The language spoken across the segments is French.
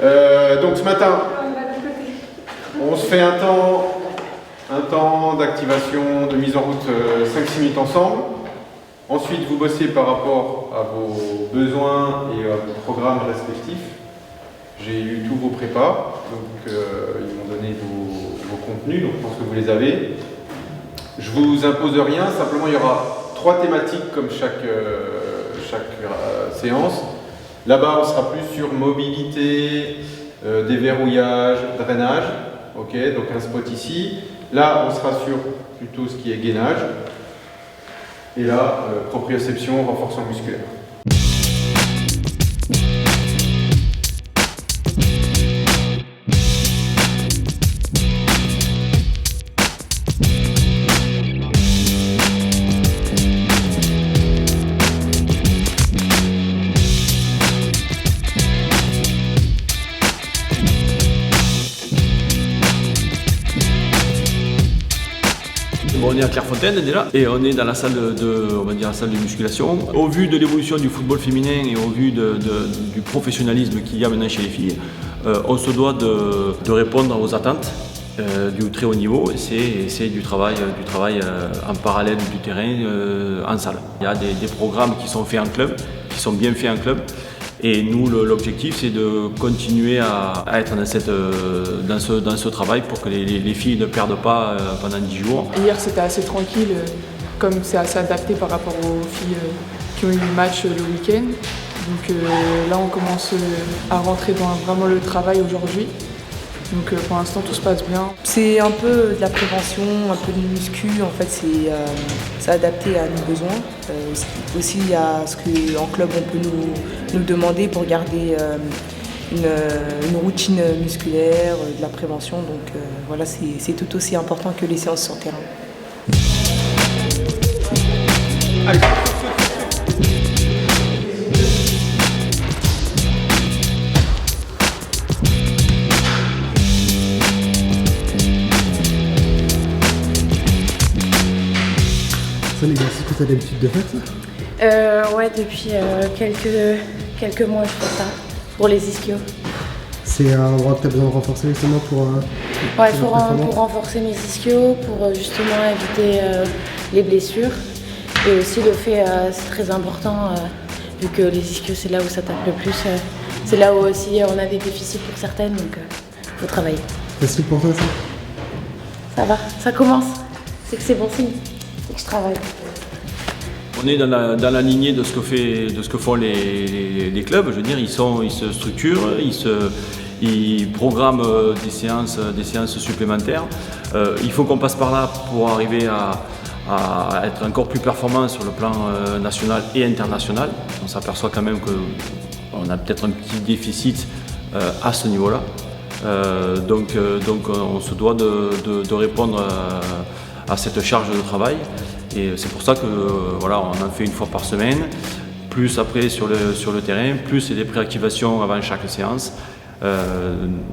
Donc ce matin, on se fait un temps d'activation, de mise en route 5-6 minutes ensemble. Ensuite, vous bossez par rapport à vos besoins et à vos programmes respectifs. J'ai lu tous vos prépas, donc ils m'ont donné vos contenus, donc je pense que vous les avez. Je ne vous impose rien, simplement il y aura 3 thématiques comme chaque séance. Là-bas, on sera plus sur mobilité, déverrouillage, drainage. Ok, donc un spot ici. Là, on sera sur plutôt ce qui est gainage. Et là, proprioception, renforcement musculaire. On est à Clairefontaine déjà et on est dans la salle la salle de musculation. Au vu de l'évolution du football féminin et au vu du professionnalisme qu'il y a maintenant chez les filles, on se doit de répondre aux attentes du très haut niveau et c'est du travail en parallèle du terrain en salle. Il y a des programmes qui sont faits en club, qui sont bien faits en club. Et nous, l'objectif, c'est de continuer à être dans ce travail pour que les filles ne perdent pas pendant 10 jours. Hier, c'était assez tranquille, comme c'est assez adapté par rapport aux filles qui ont eu le match le week-end. Donc là, on commence à rentrer dans vraiment le travail aujourd'hui. Donc pour l'instant, tout se passe bien. C'est un peu de la prévention, un peu de muscu. En fait, c'est adapté à nos besoins. Aussi à ce qu'en club, on peut nous demander pour garder une routine musculaire, de la prévention. Donc voilà, c'est tout aussi important que les séances sur terrain. Allez. C'est un exercice que tu as l'habitude de faire, ça? Ouais, depuis quelques mois, je fais ça, pour les ischios. C'est un endroit que tu as besoin de renforcer justement pour... Ouais, pour renforcer mes ischios, pour justement éviter les blessures. Et aussi le fait, c'est très important, vu que les ischios, c'est là où ça tape le plus. C'est là où aussi on a des déficits pour certaines, donc il faut travailler. Facile pour toi, ça? Ça va, ça commence. C'est que c'est bon signe, c'est que je travaille. On est dans la lignée de ce que font les clubs. Je veux dire, ils se structurent, ils programment des séances supplémentaires. Il faut qu'on passe par là pour arriver à être encore plus performant sur le plan national et international. On s'aperçoit quand même qu'on a peut-être un petit déficit à ce niveau-là. Donc on se doit de répondre à cette charge de travail. Et c'est pour ça que voilà, on en fait une fois par semaine, plus après sur le terrain, plus des préactivations avant chaque séance.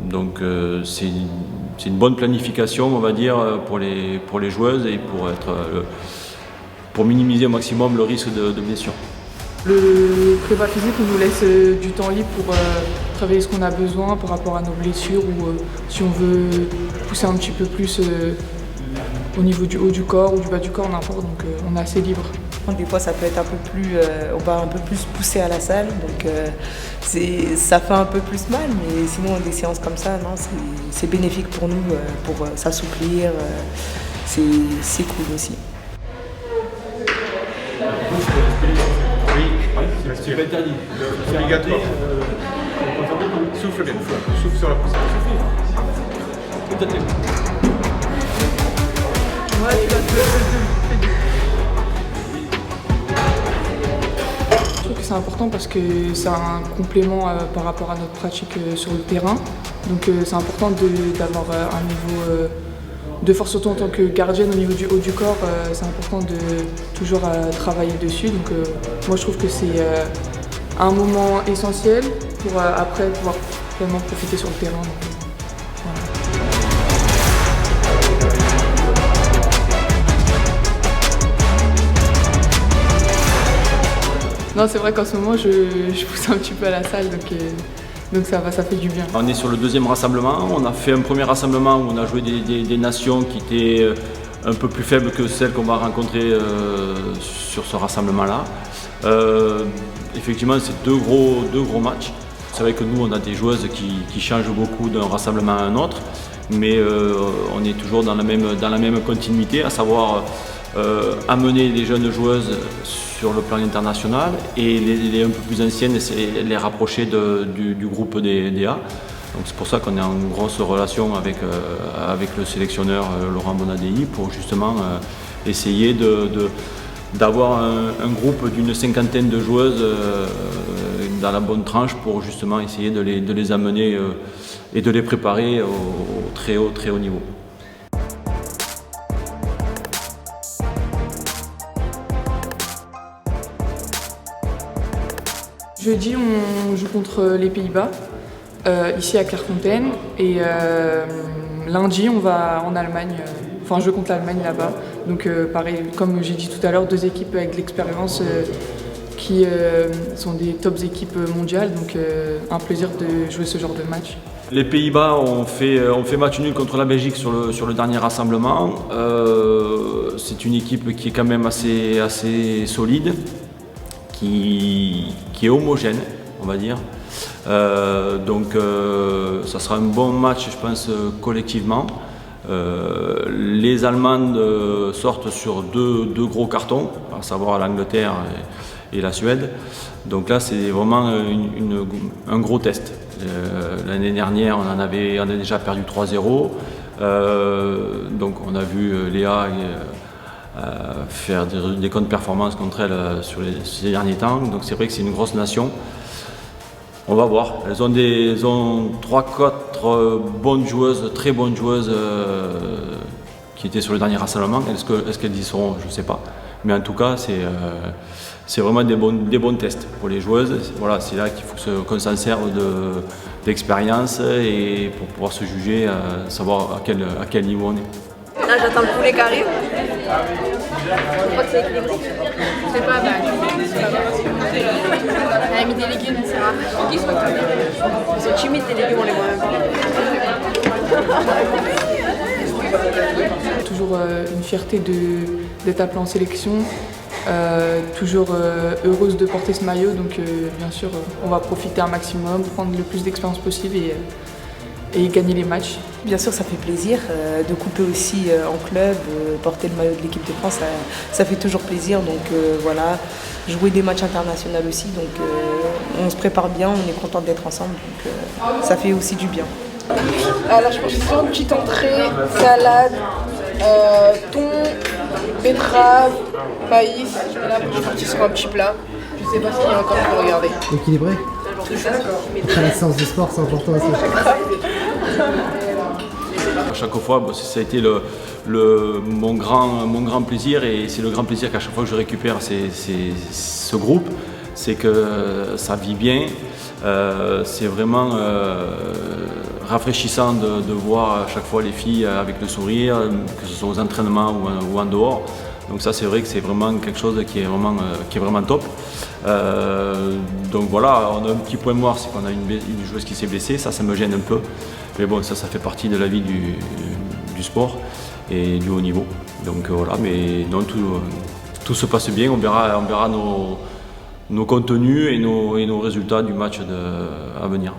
Donc c'est une bonne planification, on va dire, pour les joueuses et pour minimiser au maximum le risque de blessure. Le prépa physique nous laisse du temps libre pour travailler ce qu'on a besoin par rapport à nos blessures ou si on veut pousser un petit peu plus au niveau du haut du corps ou du bas du corps, n'importe, donc on est assez libre. Des fois, ça peut être un peu plus, on va un peu plus pousser à la salle, donc ça fait un peu plus mal, mais sinon des séances comme ça, non, c'est bénéfique pour nous, pour s'assouplir, c'est cool aussi. Oui, c'est interdit. C'est obligatoire. Souffle bien, souffle sur la poussée. Je trouve que c'est important parce que c'est un complément par rapport à notre pratique sur le terrain. Donc c'est important d'avoir un niveau de force, surtout en tant que gardienne au niveau du haut du corps. C'est important de toujours travailler dessus. Donc moi je trouve que c'est un moment essentiel pour après pouvoir vraiment profiter sur le terrain. Donc, voilà. Non, c'est vrai qu'en ce moment, je pousse un petit peu à la salle, donc Donc ça fait du bien. On est sur le deuxième rassemblement. On a fait un premier rassemblement où on a joué des nations qui étaient un peu plus faibles que celles qu'on va rencontrer sur ce rassemblement-là. Effectivement, c'est deux gros matchs. C'est vrai que nous, on a des joueuses qui changent beaucoup d'un rassemblement à un autre, mais on est toujours dans la même continuité, à savoir amener les jeunes joueuses sur le plan international et les un peu plus anciennes, les rapprocher du groupe des A. Donc c'est pour ça qu'on est en grosse relation avec le sélectionneur Laurent Bonadei pour justement essayer d'avoir un groupe d'une cinquantaine de joueuses dans la bonne tranche pour justement essayer de les amener et de les préparer au très haut niveau. Jeudi, on joue contre les Pays-Bas, ici à Clairefontaine, et lundi, on va en Allemagne, je joue contre l'Allemagne là-bas. Donc pareil, comme j'ai dit tout à l'heure, deux équipes avec de l'expérience qui sont des tops équipes mondiales, donc un plaisir de jouer ce genre de match. Les Pays-Bas ont fait match nul contre la Belgique sur le dernier rassemblement. C'est une équipe qui est quand même assez solide, qui est homogène, on va dire. Donc ça sera un bon match, je pense, collectivement. Les Allemandes sortent sur deux gros cartons, à savoir l'Angleterre et la Suède. Donc là, c'est vraiment un gros test. L'année dernière, on a déjà perdu 3-0. Donc on a vu Léa faire des contre-performances contre elle sur ces derniers temps. Donc c'est vrai que c'est une grosse nation. On va voir. Elles ont 3-4 bonnes joueuses, très bonnes joueuses qui étaient sur le dernier rassemblement. Est-ce qu'elles y seront? Je ne sais pas. Mais en tout cas, c'est vraiment des bons tests pour les joueuses. Voilà, c'est là qu'il faut qu'on s'en serve d'expérience et pour pouvoir se juger, savoir à quel niveau on est. Là, j'attends le poulet qui arrive. Je crois que c'est équilibré. C'est pas mal. Elle a mis des légumes, c'est rare. Ils sont timides, les légumes, on les voit même pas. Toujours une fierté d'être appelée en sélection. Toujours heureuse de porter ce maillot, donc bien sûr on va profiter un maximum, prendre le plus d'expérience possible et gagner les matchs. Bien sûr, ça fait plaisir de couper aussi en club, porter le maillot de l'équipe de France, ça fait toujours plaisir. Donc voilà, jouer des matchs internationaux aussi, donc on se prépare bien, on est content d'être ensemble, donc ça fait aussi du bien. Alors je pense que c'est une petite entrée, salade, thon, betterave, maïs, et là je suis parti sur un petit plat. Je sais pas ce qu'il y a encore pour regarder. Équilibré. Après la séance de sport, c'est important aussi. À chaque fois, ça a été mon grand plaisir et c'est le grand plaisir qu'à chaque fois que je récupère ce groupe, c'est que ça vit bien. C'est vraiment rafraîchissant de voir à chaque fois les filles avec le sourire, que ce soit aux entraînements ou en dehors. Donc ça, c'est vrai que c'est vraiment quelque chose qui est vraiment top. Donc voilà, on a un petit point noir, c'est qu'on a une joueuse qui s'est blessée, ça me gêne un peu. Mais bon, ça fait partie de la vie du sport et du haut niveau. Donc voilà, mais non, tout se passe bien, on verra nos contenus et nos résultats du match à venir.